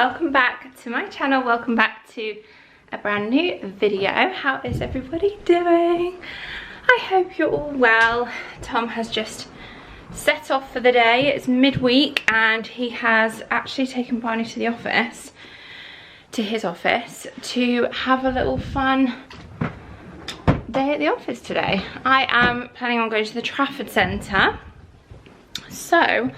welcome back to my channel. Welcome back to a brand new video. How is everybody doing? I hope you're all well. Tom has just set off for the day. It's midweek and he has actually taken Barney to the office, to his office, to have a little fun day at the office today. I am planning on going to the Trafford Centre. So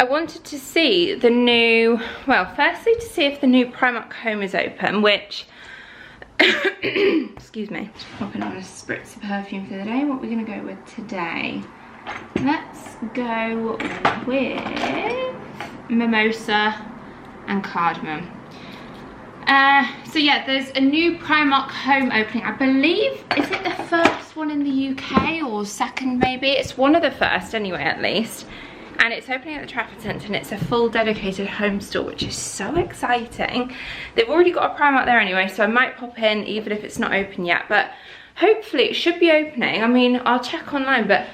I wanted to see the new, well, firstly to see if the new Primark Home is open, which, excuse me, just popping on a spritz of perfume for the day. What we're going to go with today? Let's go with Mimosa and Cardamom. So yeah, there's a new Primark Home opening. I believe, is it the first one in the UK or second maybe? It's one of the first anyway, at least. And it's opening at the Trafford Centre and it's a full dedicated home store, which is so exciting. They've already got a Primark there anyway, so I might pop in even if it's not open yet, but hopefully it should be opening. I mean, I'll check online, but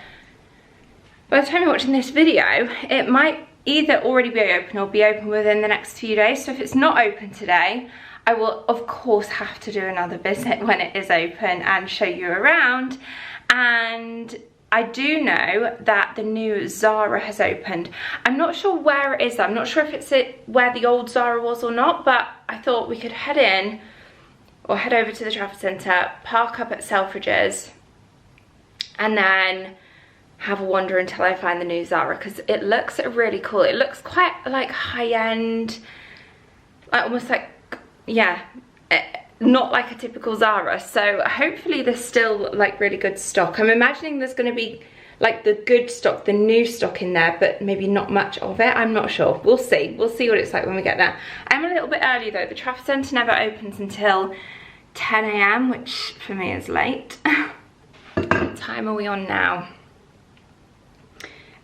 by the time you're watching this video, it might either already be open or be open within the next few days. So if it's not open today, I will of course have to do another visit when it is open and show you around. And I do know that the new Zara has opened. I'm not sure where it is. I'm not sure if it's where the old Zara was or not, but I thought we could head in or head over to the Trafford Centre, park up at Selfridges, and then have a wander until I find the new Zara, because it looks really cool. It looks quite like high-end, like almost like, yeah, not like a typical Zara. So hopefully there's still like really good stock. I'm imagining there's going to be like the good stock, the new stock in there, but maybe not much of it. I'm not sure. We'll see. We'll see what it's like when we get there. I'm a little bit early though. The Trafford Centre never opens until 10 AM, which for me is late. What time are we on now?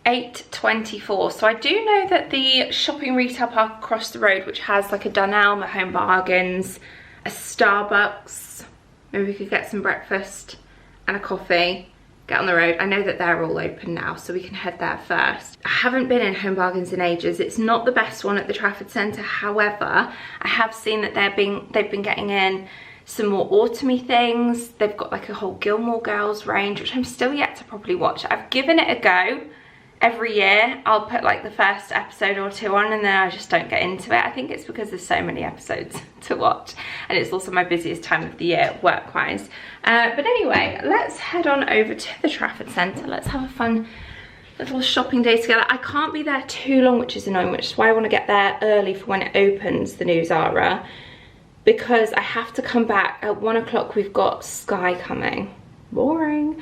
8:24. So I do know that the shopping retail park across the road, which has like a Dunelm, a Home Bargains, a Starbucks, maybe we could get some breakfast and a coffee, get on the road. I know that they're all open now, so we can head there first. I haven't been in Home Bargains in ages. It's not the best one at the Trafford Centre. However, I have seen that they've been getting in some more autumny things. They've got like a whole Gilmore Girls range, which I'm still yet to properly watch. I've given it a go. Every year I'll put like the first episode or two on and then I just don't get into it. I think it's because there's so many episodes to watch, and it's also my busiest time of the year work-wise. But anyway, let's head on over to the Trafford Centre. Let's have a fun little shopping day together. I can't be there too long, which is annoying, which is why I want to get there early for when it opens, the new Zara, because I have to come back at 1 o'clock. We've got Sky coming. Boring.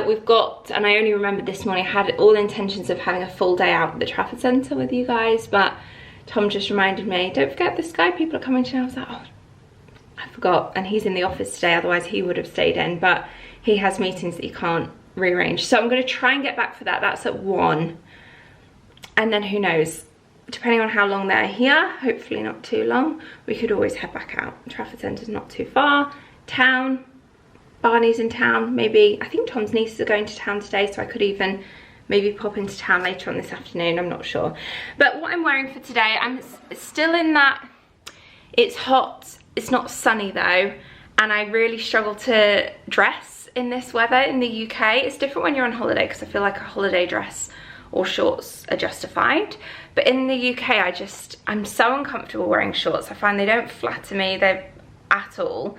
We've got, and I only remembered this morning, I had all intentions of having a full day out at the Trafford Centre with you guys, but Tom just reminded me, don't forget the Sky people are coming today. I was like, oh, I forgot. And he's in the office today, otherwise he would have stayed in, but he has meetings that he can't rearrange. So I'm going to try and get back for that. That's at 1. And then who knows, depending on how long they're here, hopefully not too long, we could always head back out. Trafford Centre's not too far. Town, Barney's in town, maybe. I think Tom's nieces are going to town today, so I could even maybe pop into town later on this afternoon. I'm not sure. But what I'm wearing for today, I'm still in that, it's hot, it's not sunny though, and I really struggle to dress in this weather in the UK. It's different when you're on holiday, because I feel like a holiday dress or shorts are justified. But in the UK, I'm so uncomfortable wearing shorts. I find they don't flatter me, they're at all.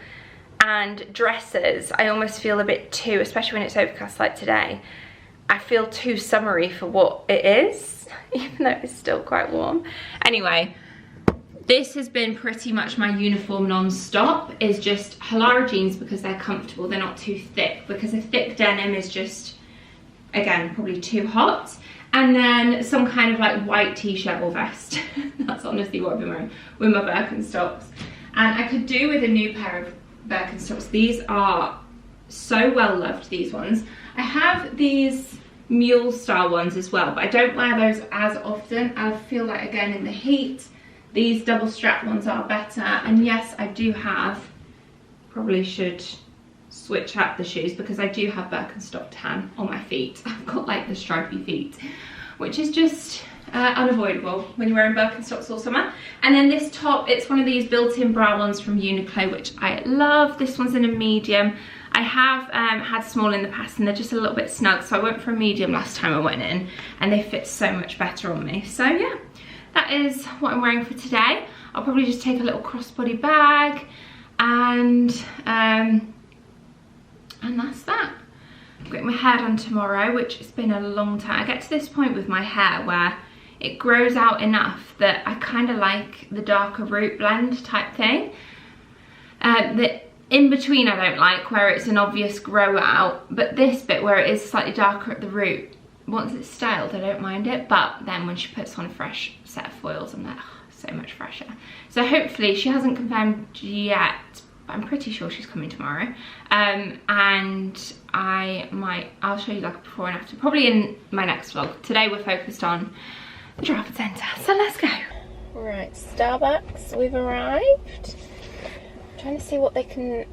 And dresses, I almost feel a bit too, especially when it's overcast like today, I feel too summery for what it is, even though it's still quite warm. Anyway, this has been pretty much my uniform non-stop, is just Halara jeans because they're comfortable, they're not too thick, because a thick denim is just, again, probably too hot. And then some kind of like white t-shirt or vest. That's honestly what I've been wearing with my Birkenstocks. And I could do with a new pair of Birkenstocks. These are so well loved, these ones. I have these mule style ones as well, but I don't wear those as often. I feel like, again, in the heat, these double strap ones are better. And yes, I do have, probably should switch up the shoes, because I do have Birkenstock tan on my feet. I've got like the stripy feet, which is just unavoidable when you're wearing Birkenstocks all summer. And then this top, it's one of these built-in bra ones from Uniqlo, which I love. This one's in a medium. I have had small in the past and they're just a little bit snug, so I went for a medium last time I went in and they fit so much better on me. So yeah, that is what I'm wearing for today. I'll probably just take a little crossbody bag and that's that. I'm getting my hair done tomorrow, which has been a long time. I get to this point with my hair where it grows out enough that I kind of like the darker root blend type thing. The in between I don't like, where it's an obvious grow out, but this bit where it is slightly darker at the root, once it's styled I don't mind it, but then when she puts on a fresh set of foils I'm like, oh, so much fresher. So hopefully, she hasn't confirmed yet, but I'm pretty sure she's coming tomorrow, and I'll show you like a before and after, probably in my next vlog. Today we're focused on the Trafford Centre, so let's go. Right, Starbucks, we've arrived. Trying to see what they do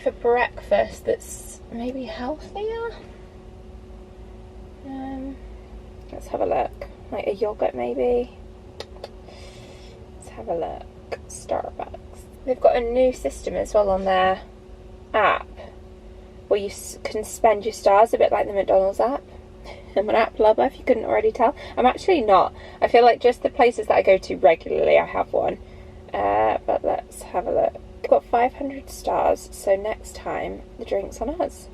for breakfast that's maybe healthier. Let's have a look. Like a yogurt maybe. Let's have a look. Starbucks. They've got a new system as well on their app where you can spend your stars, a bit like the McDonald's app. I'm an app lover, if you couldn't already tell. I'm actually not. I feel like just the places that I go to regularly I have one. But let's have a look. We've got 500 stars, so next time the drink's on us.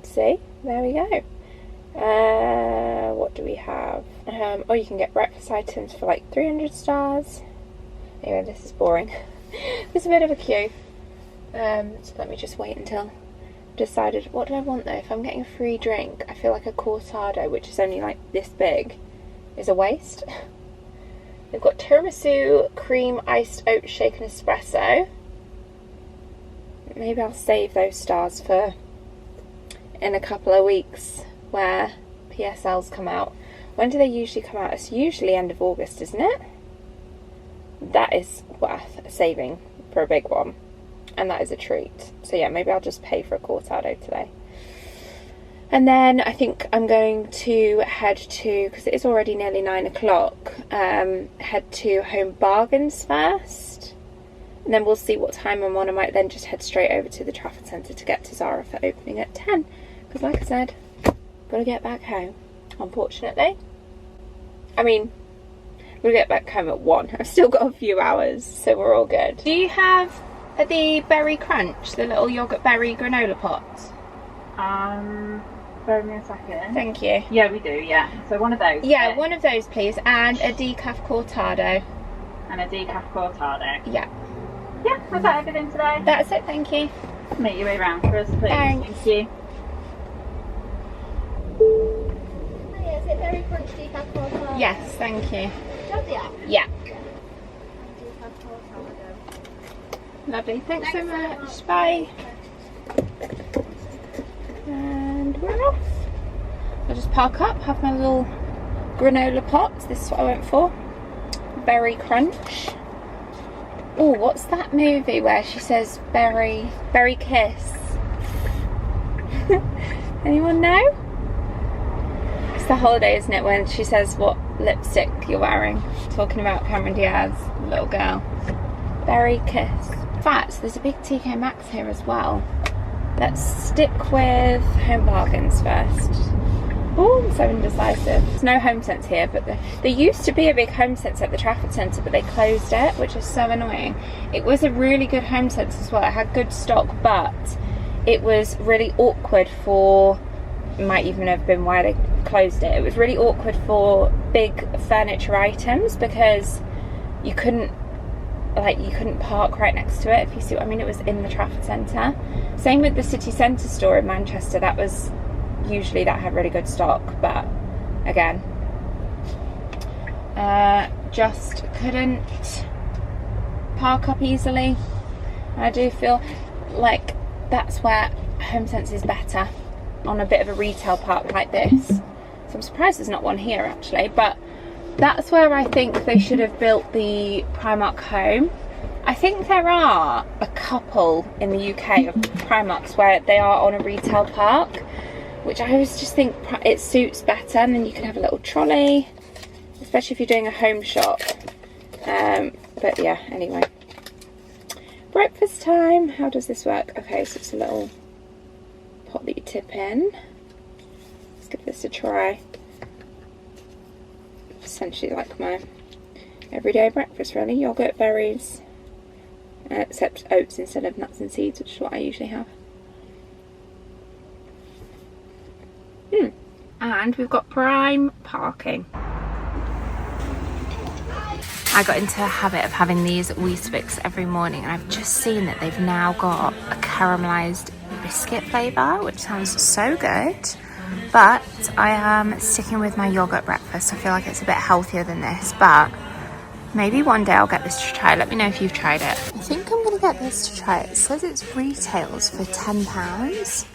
See? There we go. What do we have? Oh, you can get breakfast items for like 300 stars. Anyway, this is boring. There's a bit of a queue. So let me just wait until I've decided. What do I want though? If I'm getting a free drink, I feel like a cortado, which is only like this big, is a waste. They've got tiramisu, cream, iced oat shake and espresso. Maybe I'll save those stars for in a couple of weeks where PSLs come out. When do they usually come out? It's usually end of August, isn't it? That is worth saving for a big one. And that is a treat. So yeah, maybe I'll just pay for a cortado today. And then I think I'm going to head to, because it is already nearly 9 o'clock, head to Home Bargains first. And then we'll see what time I'm on. I might then just head straight over to the Trafford Centre to get to Zara for opening at 10. Because like I said, got to get back home, unfortunately. I mean, we'll get back home at 1. I've still got a few hours, so we're all good. Do you have the berry crunch, the little yoghurt berry granola pots? Bear with me a second. Thank you. Yeah, we do, yeah. So one of those. Yeah, one of those please, and a decaf cortado. And a decaf cortado. Yeah. Yeah, was that everything today? That's it, thank you. Make your way round for us, please. Thanks. Thank you. Oh yeah, is it very crunch decaf cortado? Yes, thank you. Does it? Yeah. Decaf cortado. Lovely, thanks so Thanks so much. much. Bye. And we're off. I'll just park up, have my little granola pots. This is what I went for. Berry crunch. Oh, what's that movie where she says berry kiss? Anyone know? It's The Holiday, isn't it, when she says what lipstick you're wearing, talking about Cameron Diaz, little girl. Berry kiss. In fact, there's a big TK Maxx here as well. Let's stick with Home Bargains first. Oh, I'm so indecisive. There's no Home Sense here, but there used to be a big Home Sense at the Trafford Centre, but they closed it, which is so annoying. It was a really good Home Sense as well. It had good stock, but it was really awkward for, might even have been why they closed it. It was really awkward for big furniture items because you couldn't park right next to it, if you see what I mean. It was in the Trafford Centre. Same with the city centre store in Manchester. That had really good stock, but again, just couldn't park up easily. I do feel like that's where Home Sense is better, on a bit of a retail park like this. So I'm surprised there's not one here actually, but that's where I think they should have built the Primark Home. I think there are a couple in the UK of Primarks where they are on a retail park, which I always just think it suits better, and then you can have a little trolley, especially if you're doing a home shop. But yeah, anyway. Breakfast time. How does this work? Okay, so it's a little pot that you tip in. Let's give this a try. Essentially like my everyday breakfast really. Yogurt, berries, except oats instead of nuts and seeds, which is what I usually have. And we've got prime parking. I got into a habit of having these Weetabix every morning, and I've just seen that they've now got a caramelised biscuit flavour, which sounds so good. But I am sticking with my yogurt breakfast. I feel like it's a bit healthier than this, but maybe one day I'll get this to try. Let me know if you've tried it. I think I'm going to get this to try it. It says it's retails for £10.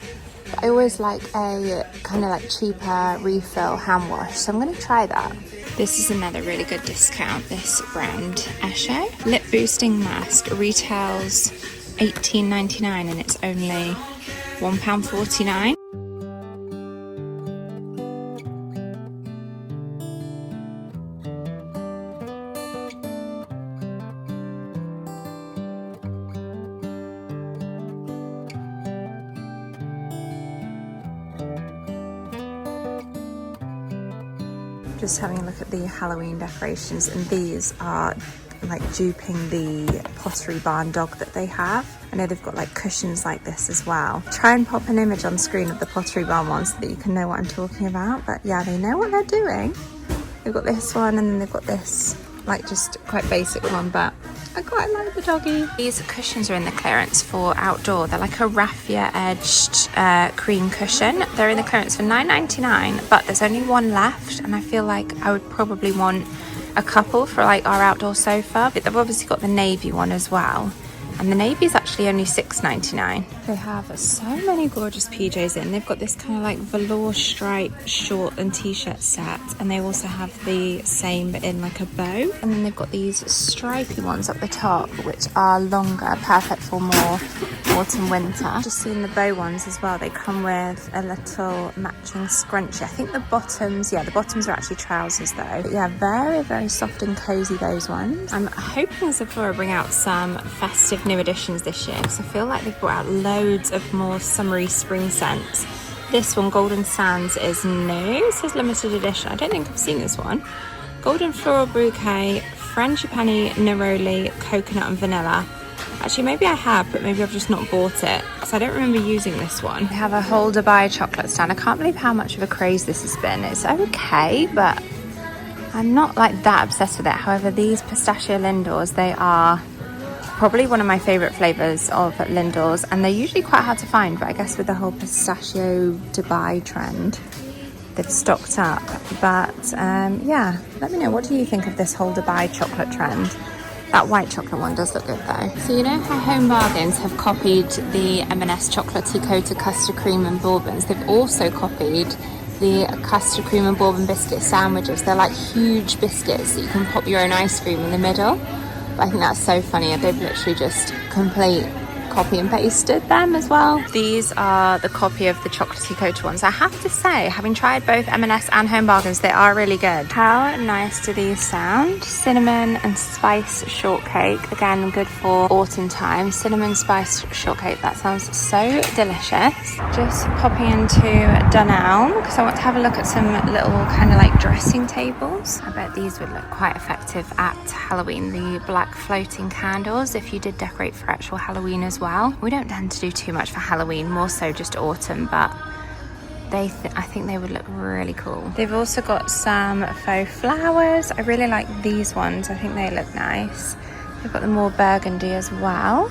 But I always like a kind of like cheaper refill hand wash, so I'm going to try that. This is another really good discount, this brand, Eshe. Lip boosting mask retails $18.99 and it's only £1.49. Just having a look at the Halloween decorations, and these are like duping the Pottery Barn dog that they have. I know they've got like cushions like this as well. Try and pop an image on screen of the Pottery Barn one so that you can know what I'm talking about. But yeah, they know what they're doing. They've got this one, and then they've got this like just quite basic one, but I quite like the doggy. These cushions are in the clearance for outdoor. They're like a raffia edged cream cushion. They're in the clearance for $9.99, but there's only one left, and I feel like I would probably want a couple for like our outdoor sofa. But they've obviously got the navy one as well, and the navy is actually only $6.99. They have so many gorgeous PJs in. They've got this kind of like velour striped short and t-shirt set, and they also have the same but in like a bow. And then they've got these stripy ones up the top, which are longer, perfect for more autumn winter. Just seeing the bow ones as well. They come with a little matching scrunchie. I think the bottoms, yeah, the bottoms are actually trousers though. But yeah, very, very soft and cozy, those ones. I'm hoping Zara bring out some festive new additions this year, because I feel like they've brought out loads of more summery spring scents. This one, Golden Sands, is new. It says limited edition. I don't think I've seen this one. Golden Floral Bouquet, Frangipani, Neroli, Coconut and Vanilla. Actually, maybe I have, but maybe I've just not bought it, because I don't remember using this one. We have a whole Dubai chocolate stand. I can't believe how much of a craze this has been. It's okay, but I'm not like that obsessed with it. However, these pistachio Lindors, they are probably one of my favourite flavours of Lindors, and they're usually quite hard to find, but I guess with the whole pistachio Dubai trend, they've stocked up. But yeah, let me know, what do you think of this whole Dubai chocolate trend? That white chocolate one does look good though. So you know how Home Bargains have copied the M&S chocolatey coated custard cream and bourbons? They've also copied the custard cream and bourbon biscuit sandwiches. They're like huge biscuits that you can pop your own ice cream in the middle. I think that's so funny. They've literally just complete copy and pasted them as well. These are the copy of the chocolatey coated ones. I have to say, having tried both M&S and Home Bargains, they are really good. How nice do these sound? Cinnamon and spice shortcake. Again, good for autumn time. Cinnamon spice shortcake. That sounds so delicious. Just popping into Dunelm because I want to have a look at some little kind of like dressing tables. I bet these would look quite effective at Halloween. The black floating candles, if you did decorate for actual Halloween as well. We don't tend to do too much for Halloween, more so just autumn, but I think they would look really cool. They've also got some faux flowers. I really like these ones. I think they look nice. They've got the more burgundy as well.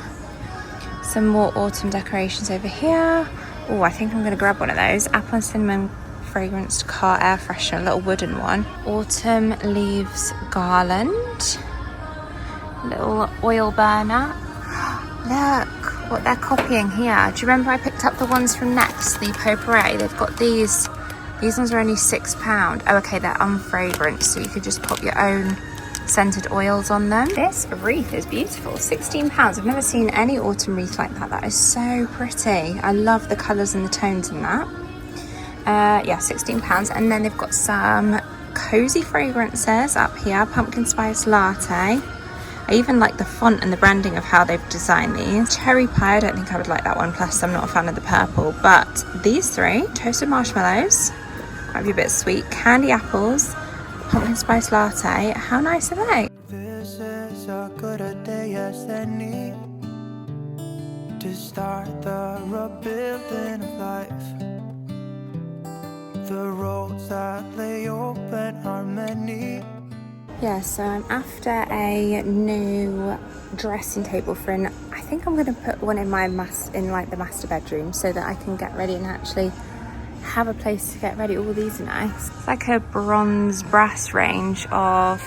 Some more autumn decorations over here. Oh, I think I'm going to grab one of those. Apple and cinnamon fragranced car air freshener, a little wooden one. Autumn leaves garland. Little oil burner. Look what they're copying here. Do you remember I picked up the ones from Next, the potpourri? They've got these. These ones are only £6. Oh, okay, they're unfragrant, so you could just pop your own scented oils on them. This wreath is beautiful, £16. I've never seen any autumn wreath like that. That is so pretty. I love the colours and the tones in that. Yeah, £16. And then they've got some cozy fragrances up here. Pumpkin spice latte. I even like the font and the branding of how they've designed these. Cherry pie, I don't think I would like that one, plus I'm not a fan of the purple. But these three, toasted marshmallows, might be a bit sweet. Candy apples, pumpkin spice latte. How nice are they? This is as good a day as any to start the rebuilding of life. The roads that lay open are many. Yeah, so I'm after a new dressing table for an, I think I'm going to put one in my the master bedroom so that I can get ready and actually have a place to get ready. All these are nice. It's like a bronze brass range of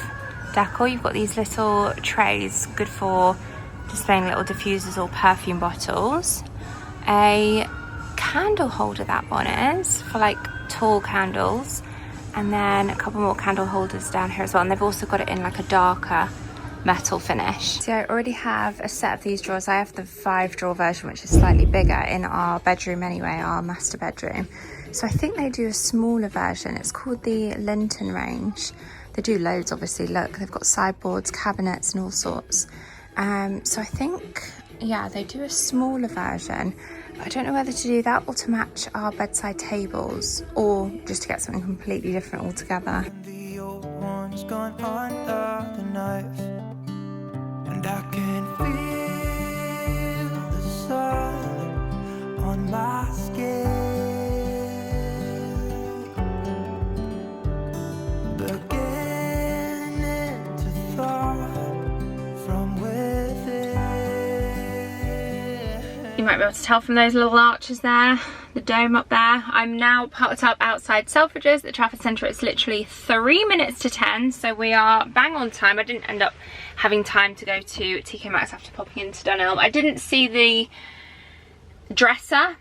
decor. You've got these little trays, good for displaying little diffusers or perfume bottles. A candle holder, that one is, for like tall candles. And then a couple more candle holders down here as well. And they've also got it in like a darker metal finish. So I already have a set of these drawers. I have the 5-drawer version, which is slightly bigger in our bedroom anyway, our master bedroom. So I think they do a smaller version. It's called the Linton range. They do loads, obviously. Look, they've got sideboards, cabinets and all sorts. So I think, yeah, they do a smaller version. I don't know whether to do that or to match our bedside tables, or just to get something completely different altogether. The old one's gone under the knife, and I can feel the sun on my skin, beginning to thaw from within. You might be able to tell from those little arches there, the dome up there. I'm now parked up outside Selfridges at the Trafford Centre. It's literally 3 minutes to 10, so we are bang on time. I didn't end up having time to go to TK Maxx after popping into Dunelm. I didn't see the dresser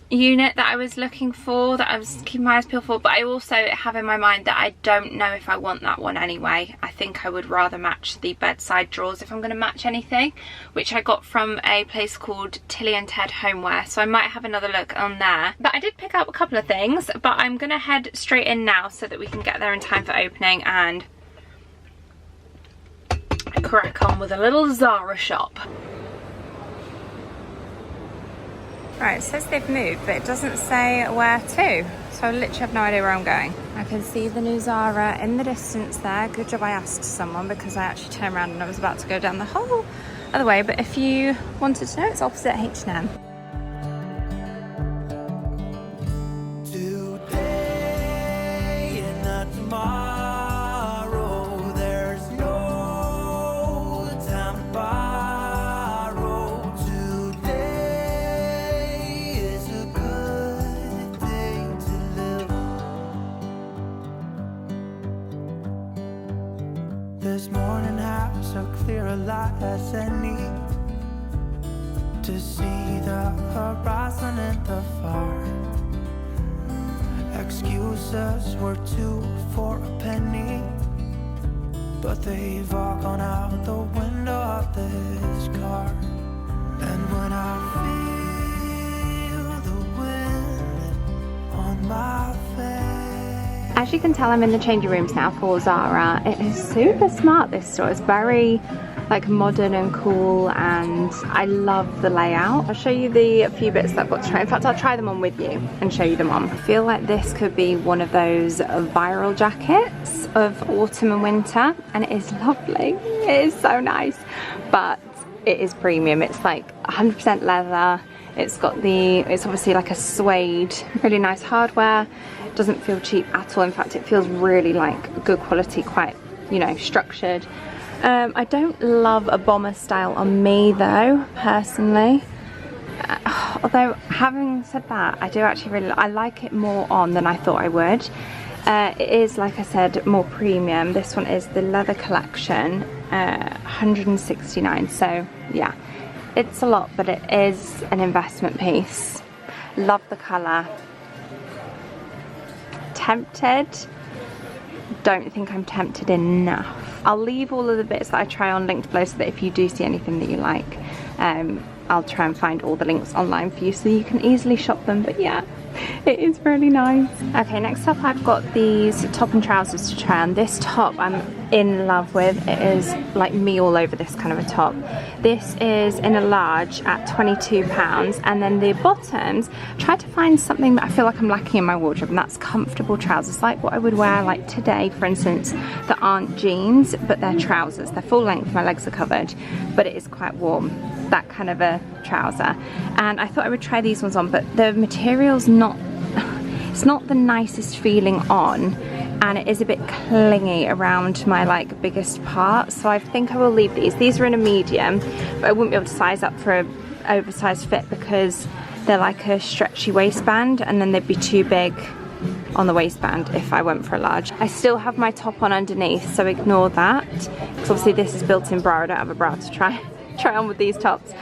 unit that I was looking for, that I was keeping my eyes peeled for, but I also have in my mind that I don't know if I want that one anyway. I think I would rather match the bedside drawers if I'm going to match anything, which I got from a place called H&M Homeware, so I might have another look on there. But I did pick up a couple of things, but I'm going to head straight in now so that we can get there in time for opening and crack on with a little Zara shop. Right, it says they've moved, but it doesn't say where to. So I literally have no idea where I'm going. I can see the new Zara in the distance there. Good job I asked someone, because I actually turned around and I was about to go down the whole other way. But if you wanted to know, it's opposite H&M. Today and not tomorrow, there's no time to borrow. Today is a good day to live. This morning has so clear a light as any to see the horizon in the far. Excuses were 2 for a penny, but they've all gone out the window of this car. And when I feel the wind on my face. As you can tell, I'm in the changing rooms now for Zara. It is super smart, this store. It's very like modern and cool, and I love the layout. I'll show you the few bits that I've got to try. In fact, I'll try them on with you and show you them on. I feel like this could be one of those viral jackets of autumn and winter, and it is lovely. It is so nice, but it is premium. It's like 100% leather. It's got it's obviously like a suede, really nice hardware. It doesn't feel cheap at all. In fact, it feels really like good quality, quite, you know, structured. I don't love a bomber style on me though, personally. Although, having said that, I do actually I like it more on than I thought I would. It is, like I said, more premium. This one is the leather collection, 169. So yeah, it's a lot, but it is an investment piece. Love the colour. Tempted. Don't think I'm tempted enough. I'll leave all of the bits that I try on linked below, so that if you do see anything that you like, I'll try and find all the links online for you so you can easily shop them. But yeah, It is really nice. Okay, next up I've got these top and trousers to try on. This top I'm in love with. It is like me all over this kind of a top. This is in a large at £22, and then the bottoms, try to find something that I feel like I'm lacking in my wardrobe, and that's comfortable trousers, like what I would wear like today, for instance, that aren't jeans, but they're trousers. They're full length, my legs are covered, but it is quite warm. That kind of a trouser. And I thought I would try these ones on, but the material's not, it's not the nicest feeling on, and it is a bit clingy around my like biggest part, so I think I will leave these. These are in a medium, but I wouldn't be able to size up for an oversized fit because they're like a stretchy waistband, and then they'd be too big on the waistband if I went for a large. I still have my top on underneath, so ignore that, because obviously this is built-in bra. I don't have a bra to try on with these tops.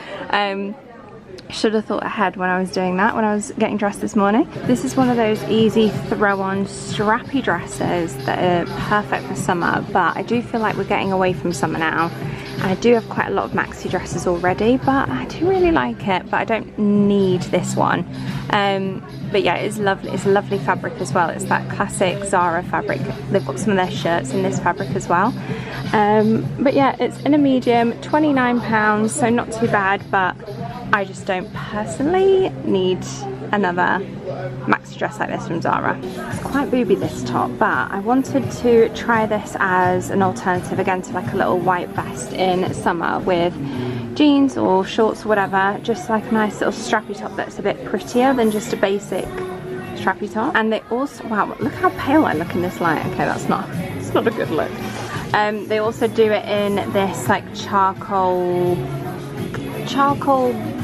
Should have thought ahead when I was doing that, when I was getting dressed this morning. This is one of those easy throw-on strappy dresses that are perfect for summer, but I do feel like we're getting away from summer now, and I do have quite a lot of maxi dresses already, but I do really like it, but I don't need this one. But yeah, it's lovely. It's a lovely fabric as well. It's that classic Zara fabric. They've got some of their shirts in this fabric as well. But yeah, it's in a medium, £29, so not too bad, but I just don't personally need another maxi dress like this from Zara. It's quite booby, this top, but I wanted to try this as an alternative again to like a little white vest in summer with jeans or shorts or whatever, just like a nice little strappy top that's a bit prettier than just a basic strappy top. And they also, wow, look how pale I look in this light. Okay, it's not a good look. They also do it in this like charcoal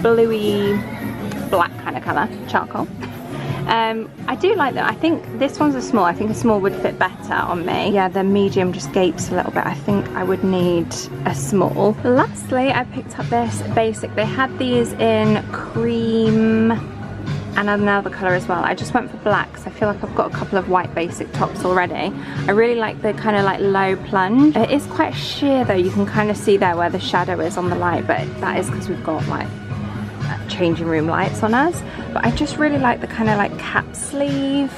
bluey black kind of colour, charcoal. I do like that. I think this one's a small. I think a small would fit better on me. Yeah, the medium just gapes a little bit. I think I would need a small. Lastly, I picked up this basic. They had these in cream and another colour as well. I just went for black because I feel like I've got a couple of white basic tops already. I really like the kind of like low plunge. It is quite sheer though. You can kind of see there where the shadow is on the light, but that is because we've got like changing room lights on us. But I just really like the kind of like cap sleeve.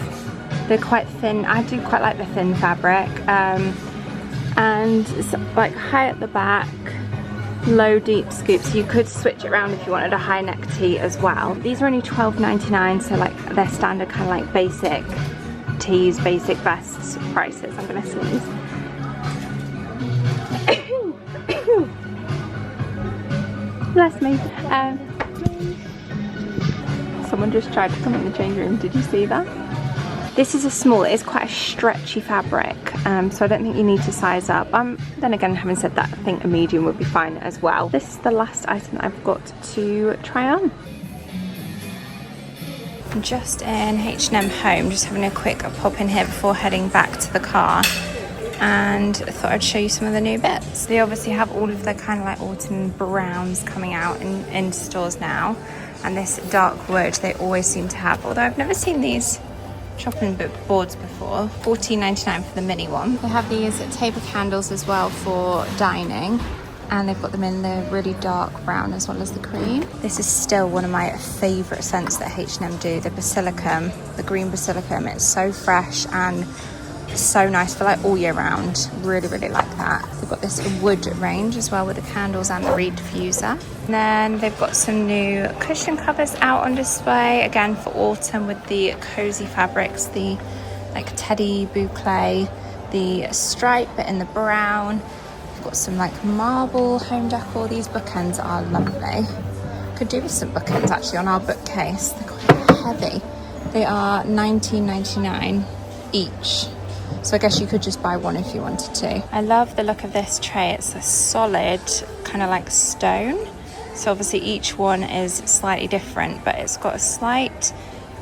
They're quite thin. I do quite like the thin fabric, and it's like high at the back, low deep scoop, so you could switch it around if you wanted a high neck tee as well. These are only £12.99, so like they're standard kind of like basic tees, basic vests prices. I'm gonna sneeze. Bless me. Someone just tried to come in the change room. Did you see that? This is a small. It is quite a stretchy fabric, so I don't think you need to size up. Then again, having said that, I think a medium would be fine as well. This is the last item that I've got to try on. I'm just in H&M Home, just having a quick pop in here before heading back to the car, and I thought I'd show you some of the new bits. They obviously have all of the kind of like autumn browns coming out in stores now. And this dark wood they always seem to have, although I've never seen these chopping boards before. £14.99 for the mini one. They have these table candles as well for dining, and they've got them in the really dark brown as well as the cream. This is still one of my favourite scents that H&M do, the basilicum, the green basilicum. It's so fresh and so nice for like all year round. Really, really like that. They've got this wood range as well with the candles and the reed diffuser. And then they've got some new cushion covers out on display, again for autumn, with the cozy fabrics, the like teddy boucle, the stripe but in the brown. We've got some like marble home decor. These bookends are lovely. Could do with some bookends actually on our bookcase. They're quite heavy. They are £19.99 each. So I guess you could just buy one if you wanted to. I love the look of this tray. It's a solid kind of like stone. So obviously each one is slightly different, but it's got a slight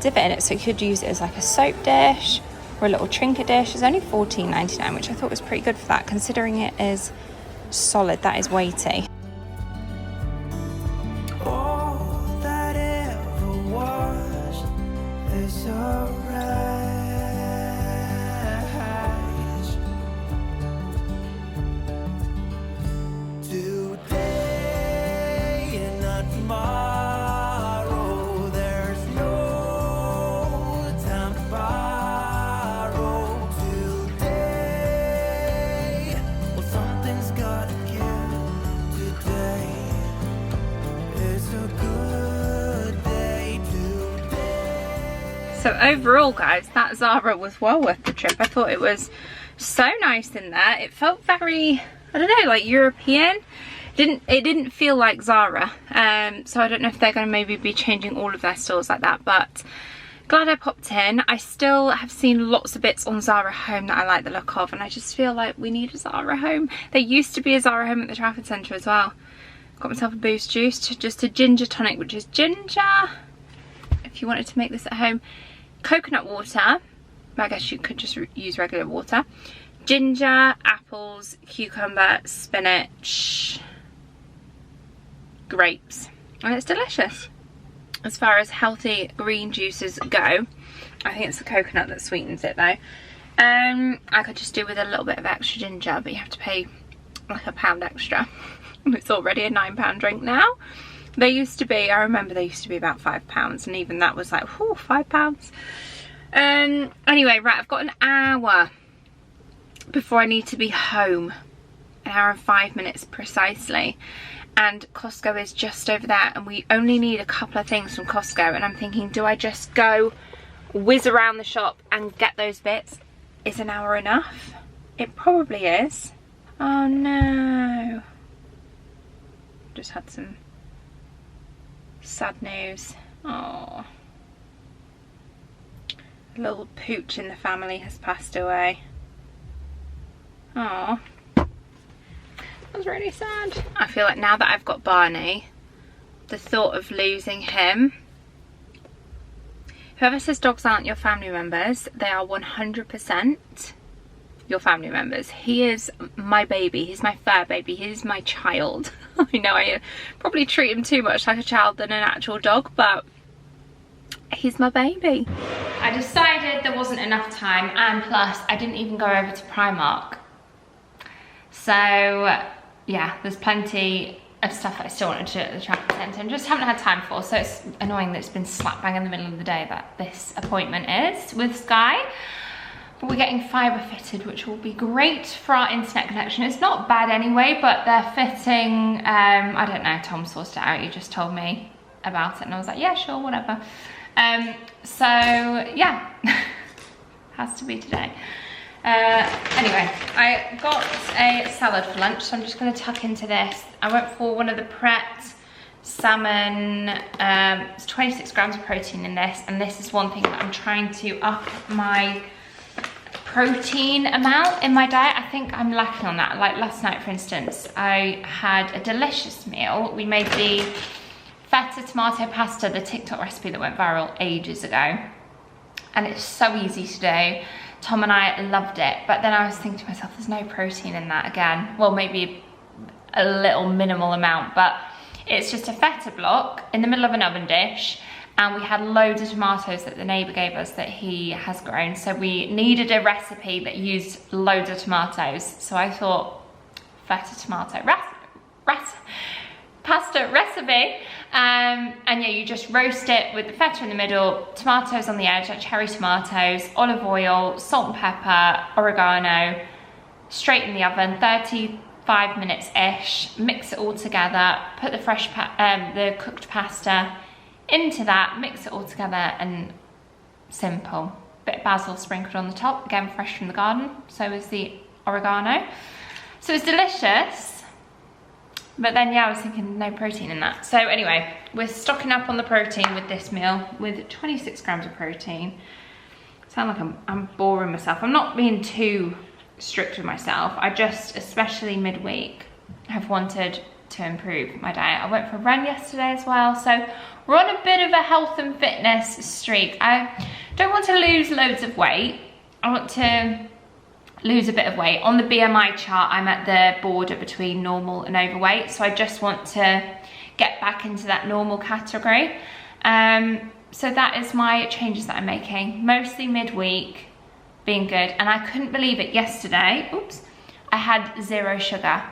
divot in it. So you could use it as like a soap dish or a little trinket dish. It's only £14.99, which I thought was pretty good for that, considering it is solid. That is weighty. All that ever was is alright. Today and not tomorrow, there's no So overall, guys, that Zara was well worth the trip. I thought it was so nice in there. It felt very, I don't know, like European. It didn't feel like Zara. So I don't know if they're going to maybe be changing all of their stores like that, but glad I popped in. I still have seen lots of bits on Zara Home that I like the look of, and I just feel like we need a Zara Home. There used to be a Zara Home at the Trafford Centre as well. Got myself a Boost juice, just a ginger tonic, which is ginger, if you wanted to make this at home. Coconut water, I guess you could just use regular water. Ginger, apples, cucumber, spinach, grapes, and it's delicious. As far as healthy green juices go, I think it's the coconut that sweetens it though. I could just do with a little bit of extra ginger, but you have to pay like £1 extra. It's already a £9 drink now. They used to be, I remember they used to be about £5, and even that was like, whew, £5. Anyway, right, I've got an hour before I need to be home. An hour and 5 minutes precisely. And Costco is just over there, and we only need a couple of things from Costco, and I'm thinking, do I just go whiz around the shop and get those bits? Is an hour enough? It probably is. Oh no. Just had some sad news. Oh. A little pooch in the family has passed away. Oh. That was really sad. I feel like now that I've got Barney, the thought of losing him. Whoever says dogs aren't your family members, they are 100% your family members. He is my baby. He's my fur baby. He is my child. I know I probably treat him too much like a child than an actual dog, but he's my baby. I decided there wasn't enough time, and plus I didn't even go over to Primark. So yeah, there's plenty of stuff that I still wanted to do at the Trafford Centre and just haven't had time for, so it's annoying that it's been slap bang in the middle of the day that this appointment is with Sky. But we're getting fibre fitted, which will be great for our internet connection. It's not bad anyway, but they're fitting, I don't know, Tom sourced it out, he just told me about it and I was like, yeah, sure, whatever. So yeah, has to be today. Anyway, I got a salad for lunch, so I'm just going to tuck into this. I went for one of the Pret salmon. It's 26 grams of protein in this, and this is one thing that I'm trying to up my protein amount in my diet. I think I'm lacking on that. Like last night, for instance, I had a delicious meal. We made the feta tomato pasta, the TikTok recipe that went viral ages ago, and it's so easy to do. Tom and I loved it, but then I was thinking to myself, there's no protein in that again. Well, maybe a little minimal amount, but it's just a feta block in the middle of an oven dish, and we had loads of tomatoes that the neighbour gave us that he has grown, so we needed a recipe that used loads of tomatoes. So I thought, feta tomato pasta recipe, and yeah, you just roast it with the feta in the middle, tomatoes on the edge, like cherry tomatoes, olive oil, salt and pepper, oregano, straight in the oven, 35 minutes-ish, mix it all together, put the the cooked pasta into that, mix it all together, and simple. Bit of basil sprinkled on the top, again fresh from the garden, so is the oregano. So it's delicious. But then, yeah, I was thinking no protein in that. So anyway, we're stocking up on the protein with this meal with 26 grams of protein. Sound like I'm boring myself. I'm not being too strict with myself. I just, especially midweek, have wanted to improve my diet. I went for a run yesterday as well. So we're on a bit of a health and fitness streak. I don't want to lose loads of weight. I want to lose a bit of weight. On the BMI chart, I'm at the border between normal and overweight, so I just want to get back into that normal category. So that is my changes that I'm making, mostly midweek, being good. And I couldn't believe it yesterday, oops, I had 0 sugar.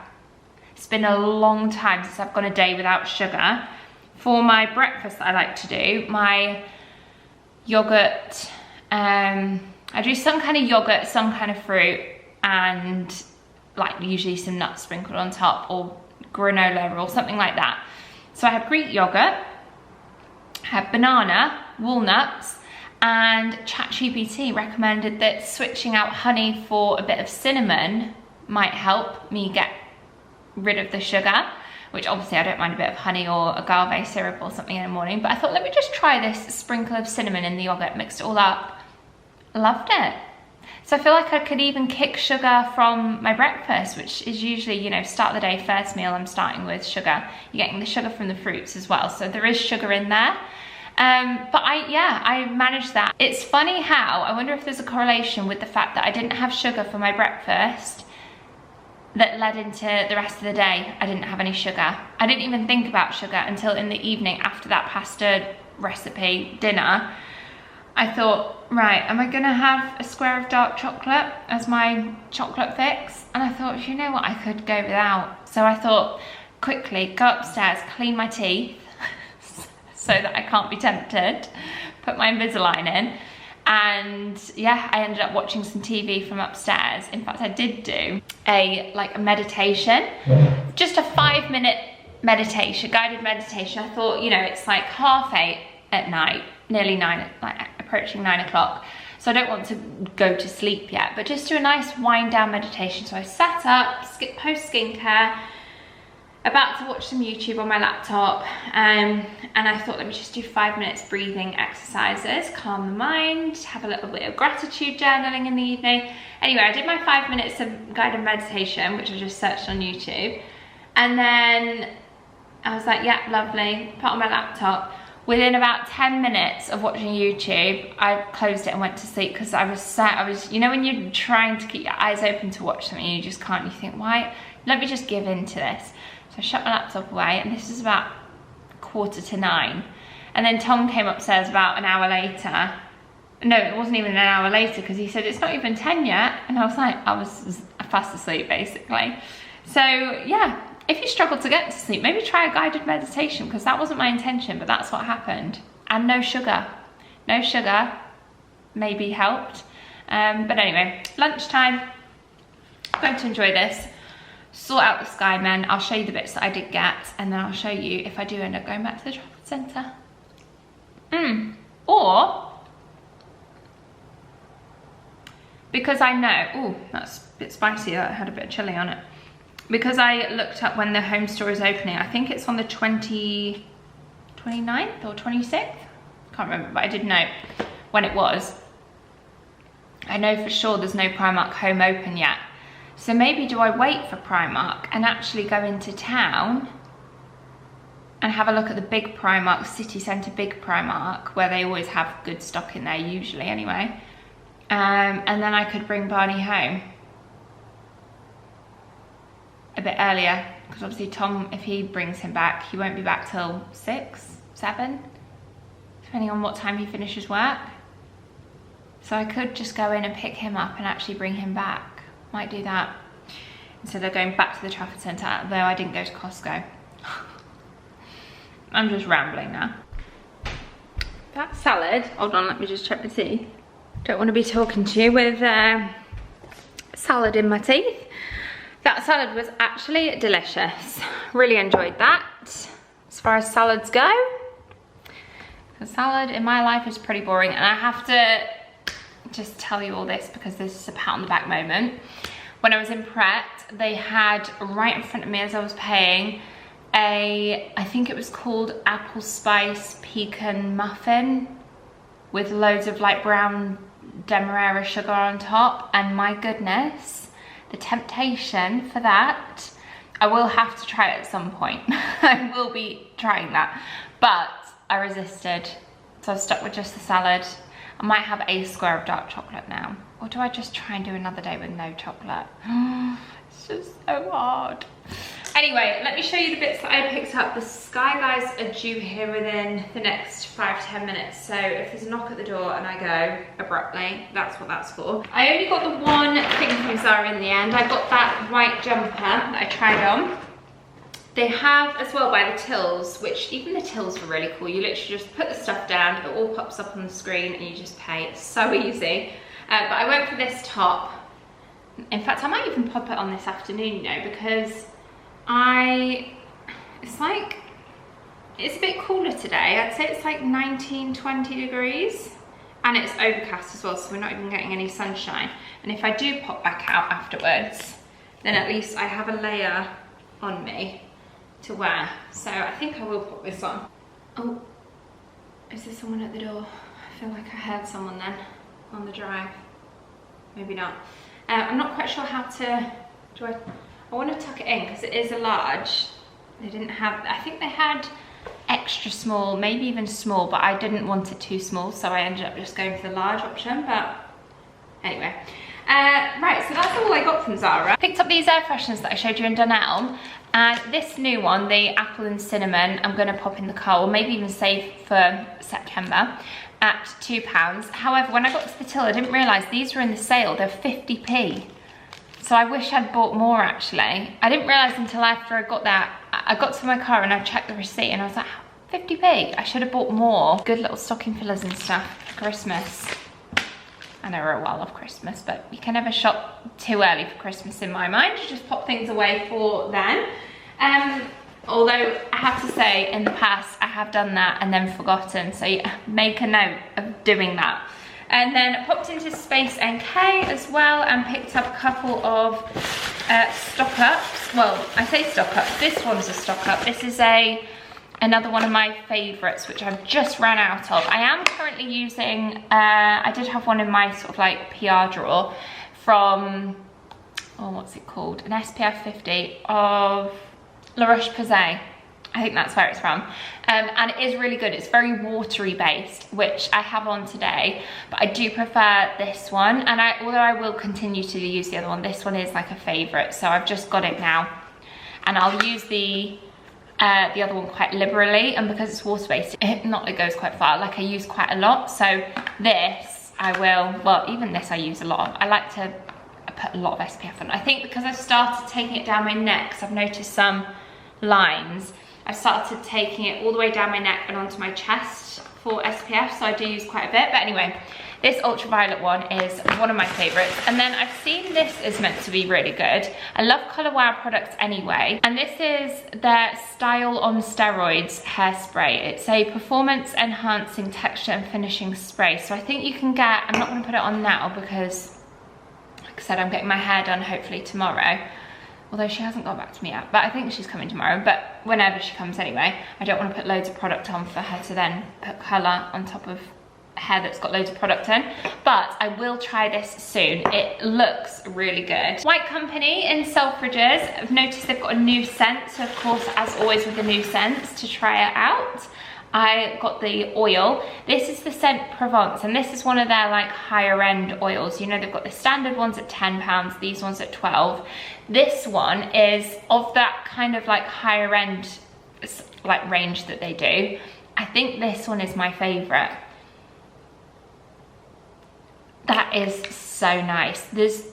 It's been a long time since I've gone a day without sugar. For my breakfast that I like to do, my yogurt, I do some kind of yogurt, some kind of fruit, and like usually some nuts sprinkled on top, or granola or something like that. So I had Greek yogurt, I had banana, walnuts, and ChatGPT recommended that switching out honey for a bit of cinnamon might help me get rid of the sugar, which obviously I don't mind a bit of honey or agave syrup or something in the morning, but I thought, let me just try this sprinkle of cinnamon in the yogurt, mixed it all up. Loved it. So I feel like I could even kick sugar from my breakfast, which is usually, you know, start of the day, first meal, I'm starting with sugar. You're getting the sugar from the fruits as well, so there is sugar in there. But I managed that. It's funny how, I wonder if there's a correlation with the fact that I didn't have sugar for my breakfast that led into the rest of the day. I didn't have any sugar. I didn't even think about sugar until in the evening after that pasta recipe dinner. I thought, right, am I gonna have a square of dark chocolate as my chocolate fix? And I thought, you know what, I could go without. So I thought, quickly, go upstairs, clean my teeth so that I can't be tempted, put my Invisalign in. And yeah, I ended up watching some TV from upstairs. In fact, I did do a meditation, just a 5-minute meditation, guided meditation. I thought, you know, it's like 8:30 at night, nearly 9, like approaching 9 o'clock. So I don't want to go to sleep yet, but just do a nice wind down meditation. So I sat up, post skincare, about to watch some YouTube on my laptop, and I thought, let me just do 5 minutes breathing exercises, calm the mind, have a little bit of gratitude journaling in the evening. Anyway, I did my 5 minutes of guided meditation, which I just searched on YouTube, and then I was like, yeah, lovely, put on my laptop. Within about 10 minutes of watching YouTube, I closed it and went to sleep, because I was, you know, when you're trying to keep your eyes open to watch something, you just can't, you think, why, let me just give in to this. I shut my laptop away, and this is about 9:15. And then Tom came upstairs about an hour later. No, it wasn't even an hour later, because he said, it's not even 10 yet. And I was like, I was fast asleep, basically. So yeah, if you struggle to get to sleep, maybe try a guided meditation, because that wasn't my intention, but that's what happened. And no sugar. No sugar maybe helped. But anyway, lunchtime. I'm going to enjoy this. Sort out the Skymen. I'll show you the bits that I did get, and then I'll show you if I do end up going back to the Trafford Centre. Or, because I know, oh, that's a bit spicy, that had a bit of chilli on it. Because I looked up when the home store is opening, I think it's on the 29th or 26th? Can't remember, but I did know when it was. I know for sure there's no Primark Home open yet. So maybe do I wait for Primark and actually go into town and have a look at the big Primark, city centre big Primark, where they always have good stock in there, usually anyway. And then I could bring Barney home a bit earlier, because obviously Tom, if he brings him back, he won't be back till 6, 7, depending on what time he finishes work. So I could just go in and pick him up and actually bring him back. Might do that instead of going back to the Trafford Centre, though I didn't go to Costco. I'm just rambling now. That salad, hold on, let me just check my teeth. Don't want to be talking to you with salad in my teeth. That salad was actually delicious. Really enjoyed that. As far as salads go, the salad in my life is pretty boring, and I have to just tell you all this because this is a pat on the back moment. When I was in Pret, they had right in front of me as I was paying I think it was called apple spice pecan muffin with loads of like brown demerara sugar on top, and my goodness, the temptation for that. I will have to try it at some point. I will be trying that, but I resisted, so I've stuck with just the salad. I might have a square of dark chocolate now. Or do I just try and do another day with no chocolate? It's just so hard. Anyway, let me show you the bits that I picked up. The Sky Guys are due here within the next 5 to 10 minutes. So if there's a knock at the door and I go abruptly, that's what that's for. I only got the one thing from Zara in the end. I got that white jumper that I tried on. They have as well by the tills, which even the tills were really cool. You literally just put the stuff down, it all pops up on the screen and you just pay. It's so easy. But I went for this top. In fact, I might even pop it on this afternoon, you know, because it's a bit cooler today. I'd say it's like 19, 20 degrees. and it's overcast as well, so we're not even getting any sunshine. And if I do pop back out afterwards, then at least I have a layer on me to wear. So I think I will put this on. Oh, is there someone at the door? I feel like I heard someone then on the drive. Maybe not. I'm not quite sure how to, I want to tuck it in because it is a large. They didn't have, I think they had extra small, maybe even small, but I didn't want it too small, so I ended up just going for the large option. But anyway, right, so that's all I got from Zara. Picked up these air fresheners that I showed you in Dunelm, and this new one, the apple and cinnamon, I'm going to pop in the car, or maybe even save for September, at £2. However, when I got to the till, I didn't realise these were in the sale. They're 50p. So I wish I'd bought more, actually. I didn't realise until after I got that. I got to my car and I checked the receipt and I was like, 50p? I should have bought more. Good little stocking fillers and stuff for Christmas. I know we're a while off Christmas, but you can never shop too early for Christmas in my mind. You just pop things away for then. Although I have to say, in the past, I have done that and then forgotten. So yeah, make a note of doing that. And then I popped into Space NK as well and picked up a couple of stock ups. Well, I say stock ups. This one's a stock up. This is another one of my favourites, which I've just ran out of. I am currently using, I did have one in my sort of like PR drawer from, oh, what's it called? An SPF 50 of La Roche-Posay. I think that's where it's from. And it is really good. It's very watery based, which I have on today, but I do prefer this one. And although I will continue to use the other one, this one is like a favourite. So I've just got it now. And I'll use the other one quite liberally. And because it's water based, it goes quite far. Like I use quite a lot. So this I will, well, even this I use a lot of. I like to put a lot of SPF on. I think because I've started taking it down my neck, because I've noticed some lines, I've started taking it all the way down my neck and onto my chest for SPF, so I do use quite a bit. But anyway, this ultraviolet one is one of my favourites. And then I've seen this is meant to be really good. I love Colour Wow products anyway. And this is their Style on Steroids hairspray. It's a performance enhancing texture and finishing spray. So I think you can get, I'm not going to put it on now because, like I said, I'm getting my hair done hopefully tomorrow. Although she hasn't got back to me yet, but I think she's coming tomorrow. But whenever she comes anyway, I don't want to put loads of product on for her to then put colour on top of hair that's got loads of product in. But I will try this soon. It looks really good. White Company in Selfridges. I've noticed they've got a new scent. So of course, as always with the new scents, to try it out, I got the oil. This is the scent Provence, and this is one of their like higher end oils. You know, they've got the standard ones at £10, these ones at 12. This one is of that kind of like higher end like range that they do. I think this one is my favourite. That is so nice. There's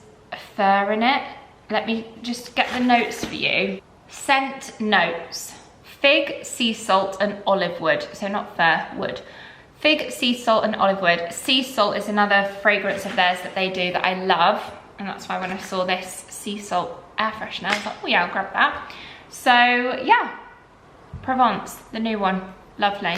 fur in it. Let me just get the notes for you. Scent notes. Fig, sea salt and olive wood. So not fir, wood. Fig, sea salt and olive wood. Sea salt is another fragrance of theirs that they do that I love. And that's why when I saw this sea salt air freshener, I was like, oh yeah, I'll grab that. So yeah, Provence, the new one, lovely.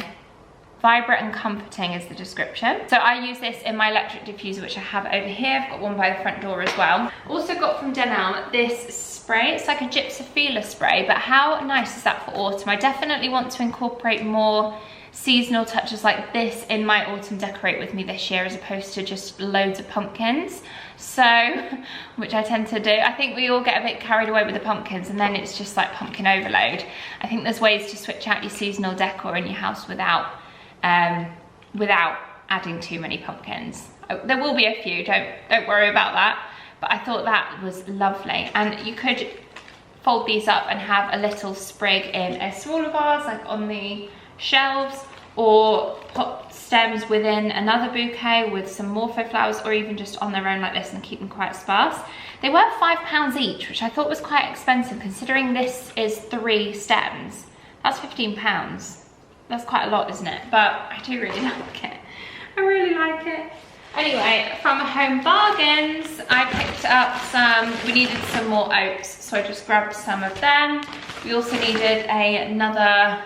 Vibrant and comforting is the description. So I use this in my electric diffuser, which I have over here. I've got one by the front door as well. Also got from Dunelm this spray. It's like a gypsophila spray, but how nice is that for autumn? I definitely want to incorporate more seasonal touches like this in my autumn decorate with me this year, as opposed to just loads of pumpkins. So, which I tend to do. I think we all get a bit carried away with the pumpkins and then it's just like pumpkin overload. I think there's ways to switch out your seasonal decor in your house without adding too many pumpkins. There will be a few, don't worry about that. But I thought that was lovely. And you could fold these up and have a little sprig in a smaller vase, like on the shelves, or put stems within another bouquet with some morpho flowers, or even just on their own like this and keep them quite sparse. They were £5 each, which I thought was quite expensive considering this is 3 stems. That's £15. That's quite a lot, isn't it? But I do really like it. I really like it. Anyway, from Home Bargains, I picked up some, we needed some more oats, so I just grabbed some of them. We also needed another,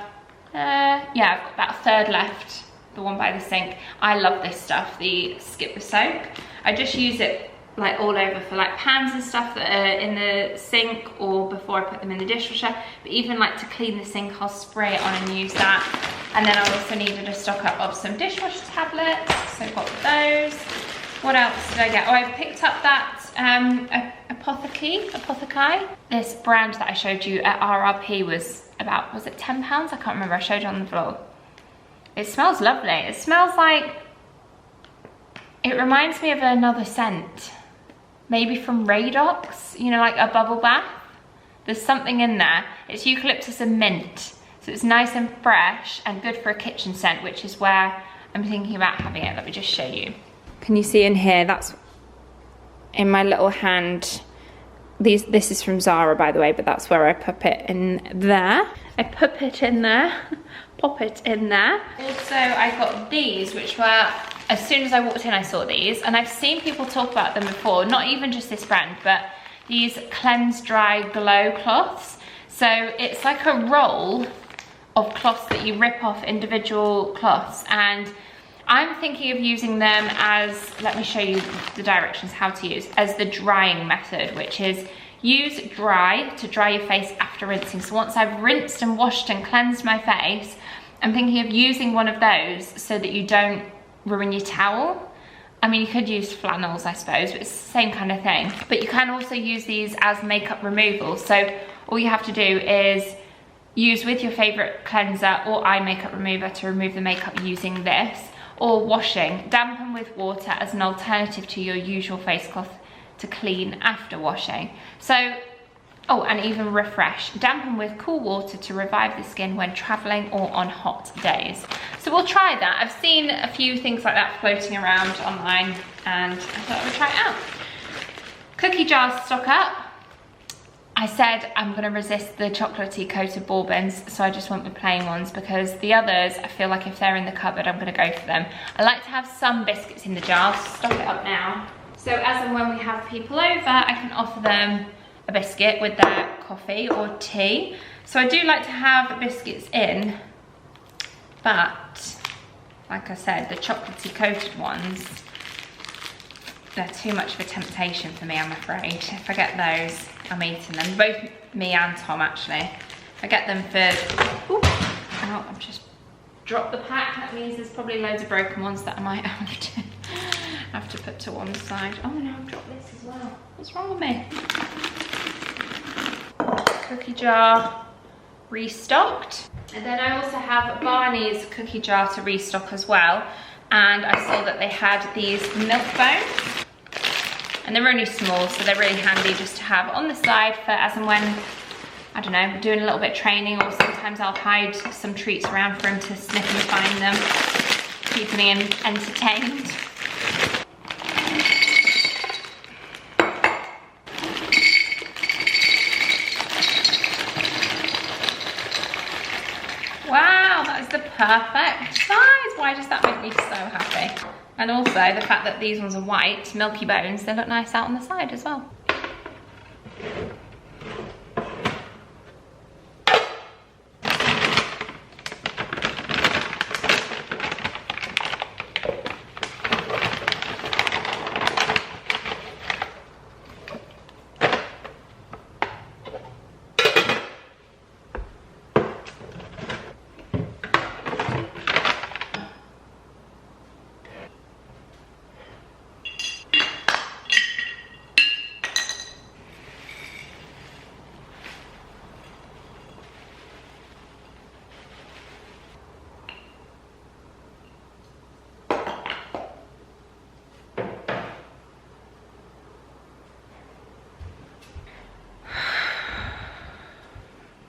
yeah, I've got about a third left the one by the sink. I love this stuff, the Skip the Soak. I just use it like all over for like pans and stuff that are in the sink, or before I put them in the dishwasher. But even like to clean the sink, I'll spray it on and use that. And then I also needed a stock up of some dishwasher tablets, so I've got those. What else did I get? Oh, I picked up that Apothecai. This brand that I showed you at RRP was about, was it £10? I can't remember, I showed it on the vlog. It smells lovely. It smells like, it reminds me of another scent. Maybe from Radox, you know, like a bubble bath. There's something in there. It's eucalyptus and mint. So it's nice and fresh and good for a kitchen scent, which is where I'm thinking about having it. Let me just show you. Can you see in here? That's in my little hand. This is from Zara, by the way, but that's where I pop it in there. I pop it in there. Pop it in there. Also, I got these, which were, as soon as I walked in, I saw these, and I've seen people talk about them before, not even just this brand, but these Cleanse Dry Glow cloths. So it's like a roll of cloths that you rip off individual cloths, and I'm thinking of using them as, let me show you the directions how to use, as the drying method, which is use dry to dry your face after rinsing. So once I've rinsed and washed and cleansed my face, I'm thinking of using one of those so that you don't ruin your towel. I mean, you could use flannels, I suppose, but it's the same kind of thing. But you can also use these as makeup removal. So all you have to do is use with your favorite cleanser or eye makeup remover to remove the makeup using this, or washing. Dampen with water as an alternative to your usual face cloth to clean after washing. So, oh, and even refresh. Dampen with cool water to revive the skin when traveling or on hot days. So we'll try that. I've seen a few things like that floating around online, and I thought I would try it out. Cookie jars stock up. I said I'm gonna resist the chocolatey coated bourbons, so I just want the plain ones, because the others, I feel like if they're in the cupboard, I'm gonna go for them. I like to have some biscuits in the jars. Stock it up now. So as and when we have people over, I can offer them a biscuit with their coffee or tea. So I do like to have biscuits in, but like I said, the chocolatey coated ones, they're too much of a temptation for me, I'm afraid. If I get those, I'm eating them. Both me and Tom, actually. I get them for, ooh, oh, I've just dropped the pack. That means there's probably loads of broken ones that I might have to put to one side. Oh no, I've dropped this as well. What's wrong with me? Cookie jar restocked. And then I also have Barney's cookie jar to restock as well. And I saw that they had these milk bones. And they're only small, so they're really handy just to have on the side for as and when, I don't know, doing a little bit of training, or sometimes I'll hide some treats around for him to sniff and find them, keeping him entertained. Wow, that is the perfect size. Why does that make me so happy? And also the fact that these ones are white, milky bones, they look nice out on the side as well.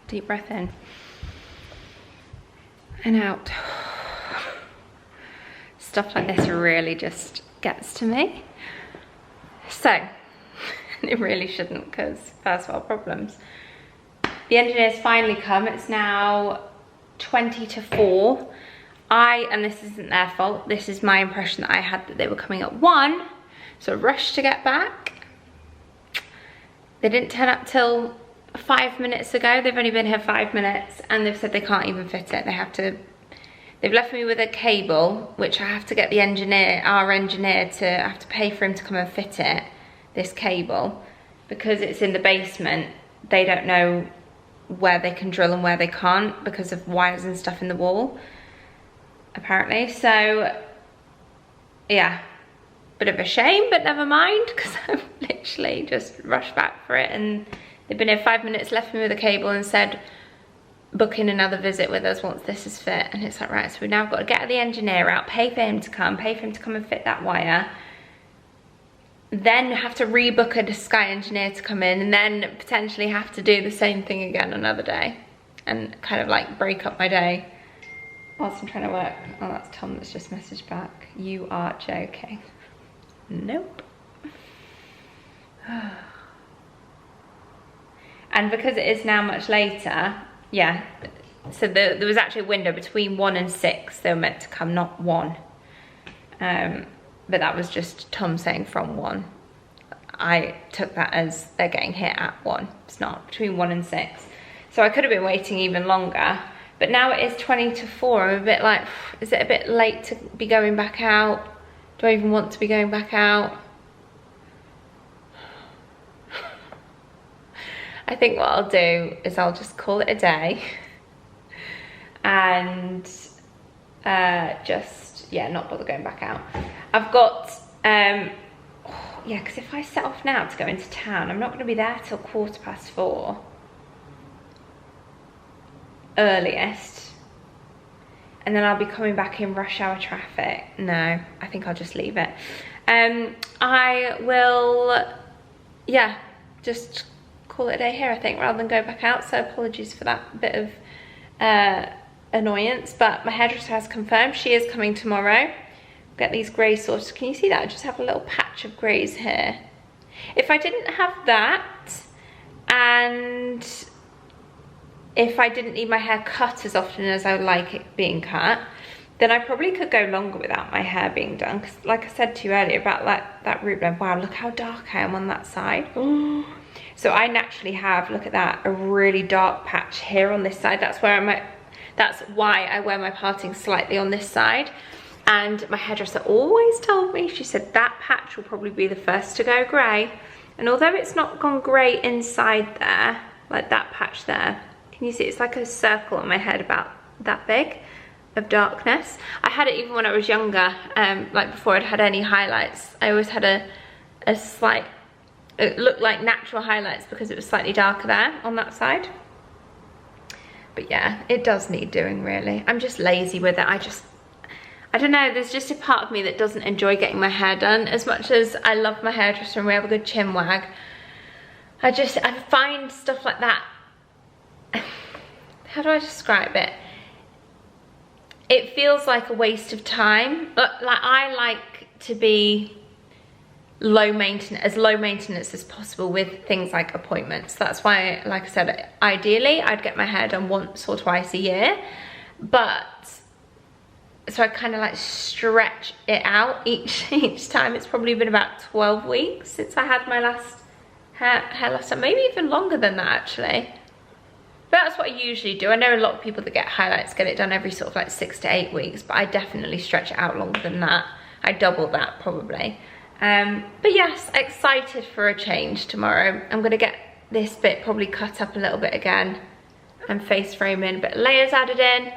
Deep breath in and out. Stuff like this really just gets to me. So, it really shouldn't, because first world problems. The engineers finally come. It's now 20 to 4. And this isn't their fault, this is my impression that I had, that they were coming at 1, so I rushed to get back. They didn't turn up till 5 minutes ago. They've only been here 5 minutes, and they've said they can't even fit it. They They've left me with a cable, which I have to get the engineer, our engineer, I have to pay for him to come and fit it, this cable. Because it's in the basement, they don't know where they can drill and where they can't because of wires and stuff in the wall, apparently. So, yeah, bit of a shame, but never mind, because I've literally just rushed back for it, and they've been here 5 minutes, left me with a cable and said, book in another visit with us once this is fit. And it's like, right, so we've now got to get the engineer out, pay for him to come and fit that wire, then have to rebook a Sky engineer to come in, and then potentially have to do the same thing again another day, and kind of like break up my day whilst I'm trying to work. Oh, that's Tom that's just messaged back. You are joking. Nope. And because it is now much later, yeah, so there was actually a window between 1 and 6. They were meant to come, not 1. But that was just Tom saying from 1. I took that as they're getting here at 1. It's not, between 1 and 6. So I could have been waiting even longer. But now it is 20 to 4. I'm a bit like, is it a bit late to be going back out? Do I even want to be going back out? I think what I'll do is I'll just call it a day. And just, yeah, not bother going back out. I've got, yeah, because if I set off now to go into town, I'm not going to be there till 4:15 earliest, and then I'll be coming back in rush hour traffic. No, I think I'll just leave it. I will, yeah, just call it a day here, I think, rather than go back out. So apologies for that bit of annoyance, but my hairdresser has confirmed she is coming tomorrow. Get these grey sorted. Can you see that? I just have a little patch of greys here. If I didn't have that, and if I didn't need my hair cut as often as I would like it being cut, then I probably could go longer without my hair being done. Because like I said to you earlier about that root blend, wow, look how dark I am on that side. Ooh. So I naturally have, look at that, a really dark patch here on this side. That's why I wear my parting slightly on this side. And my hairdresser always told me, she said that patch will probably be the first to go grey. And although it's not gone grey inside there, like that patch there, can you see it's like a circle on my head about that big of darkness. I had it even when I was younger, like before I'd had any highlights. I always had a slight, it looked like natural highlights because it was slightly darker there on that side. But yeah, it does need doing really. I'm just lazy with it. I don't know, there's just a part of me that doesn't enjoy getting my hair done. As much as I love my hairdresser and we have a good chin wag, I find stuff like that, how do I describe it? It feels like a waste of time. Like I like to be low maintenance as possible with things like appointments. That's why, like I said, ideally I'd get my hair done once or twice a year, but so I kind of like stretch it out each time. It's probably been about 12 weeks since I had my last hair last time, maybe even longer than that actually. But that's what I usually do. I know a lot of people that get highlights get it done every sort of like 6 to 8 weeks, but I definitely stretch it out longer than that. I double that probably. But yes, excited for a change tomorrow. I'm gonna get this bit probably cut up a little bit again and face framing, but layers added in.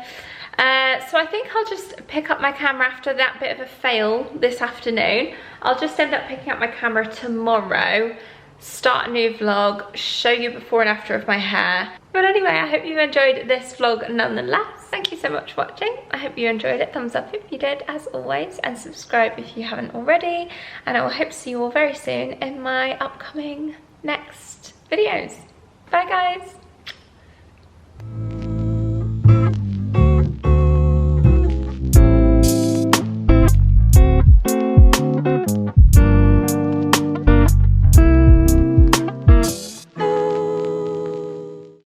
So I think I'll just pick up my camera after that bit of a fail this afternoon. I'll just end up picking up my camera tomorrow, start a new vlog, show you before and after of my hair. But anyway, I hope you enjoyed this vlog nonetheless. Thank you so much for watching. I hope you enjoyed it. Thumbs up if you did, as always, and subscribe if you haven't already. And I will hope to see you all very soon in my upcoming next videos. Bye guys.